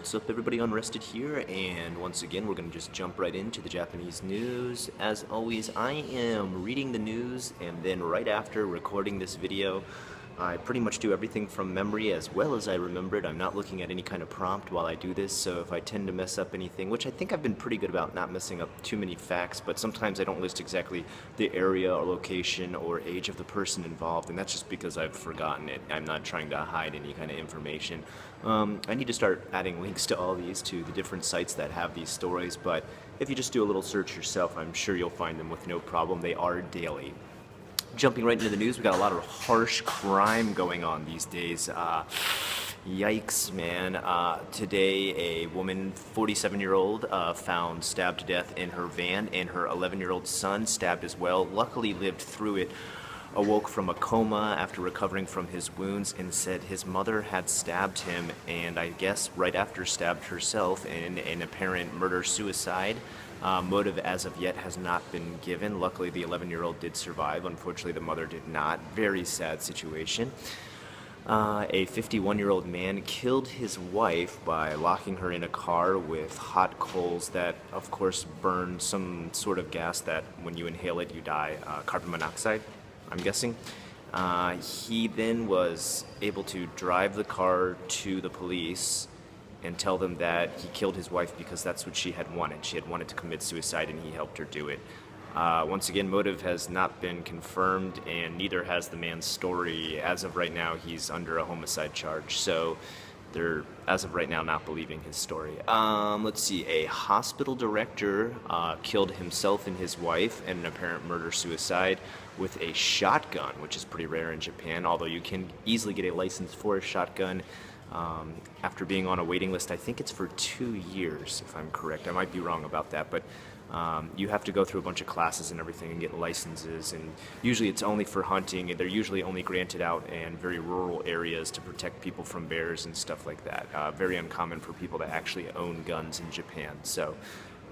What's up everybody, Unrested here, and once again we're going to just jump right into the Japanese news. As always, I am reading the news and then right after recording this video. I pretty much do everything from memory as well as I remember it. I'm not looking at any kind of prompt while I do this, so if I tend to mess up anything, which I think I've been pretty good about not messing up too many facts, but sometimes I don't list exactly the area or location or age of the person involved, and that's just because I've forgotten it. I'm not trying to hide any kind of information. I need to start adding links to all these to the different sites that have these stories, but if you just do a little search yourself, I'm sure you'll find them with no problem. They are daily. Jumping right into the news, we got a lot of harsh crime going on these days. Yikes, man. Today, a woman, 47-year-old, found stabbed to death in her van, and her 11-year-old son stabbed as well. Luckily lived through it, awoke from a coma after recovering from his wounds, and said his mother had stabbed him, and I guess right after stabbed herself in an apparent murder-suicide. Motive as of yet has not been given. Luckily, the 11-year-old did survive. Unfortunately, the mother did not. Very sad situation. A 51-year-old man killed his wife by locking her in a car with hot coals that, of course, burn some sort of gas that when you inhale it, you die. Carbon monoxide, I'm guessing. He then was able to drive the car to the police and tell them that he killed his wife because that's what she had wanted. She had wanted to commit suicide and he helped her do it. Once again, motive has not been confirmed, and neither has the man's story. As of right now, he's under a homicide charge, so they're, as of right now, not believing his story. Let's see, a hospital director killed himself and his wife in an apparent murder-suicide with a shotgun, which is pretty rare in Japan, although you can easily get a license for a shotgun. After being on a waiting list. I think it's for 2 years, if I'm correct. I might be wrong about that, but you have to go through a bunch of classes and everything and get licenses, and usually it's only for hunting, and they're usually only granted out in very rural areas to protect people from bears and stuff like that. Very uncommon for people to actually own guns in Japan, so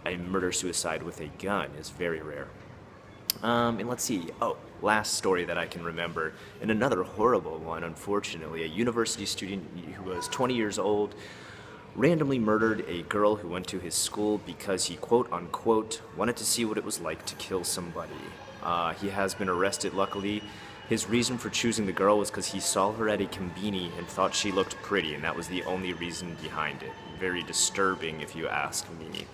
a murder-suicide with a gun is very rare. And let's see, last story that I can remember, and another horrible one, unfortunately. A university student who was 20 years old randomly murdered a girl who went to his school because he, quote-unquote, wanted to see what it was like to kill somebody. He has been arrested, luckily. His reason for choosing the girl was because he saw her at a konbini and thought she looked pretty, and that was the only reason behind it. Very disturbing, if you ask me.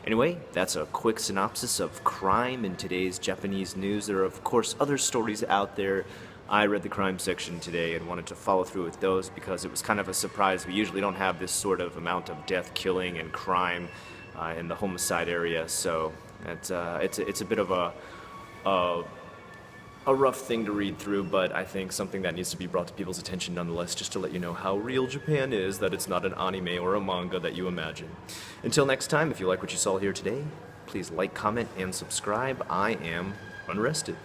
Anyway, that's a quick synopsis of crime in today's Japanese news. There are, of course, other stories out there. I read the crime section today and wanted to follow through with those because it was kind of a surprise. We usually don't have this sort of amount of death, killing, and crime in the homicide area, so it's a bit of a rough thing to read through, but I think something that needs to be brought to people's attention nonetheless, just to let you know how real Japan is, that it's not an anime or a manga that you imagine. Until next time, if you like what you saw here today, please like, comment, and subscribe. I am Unrested.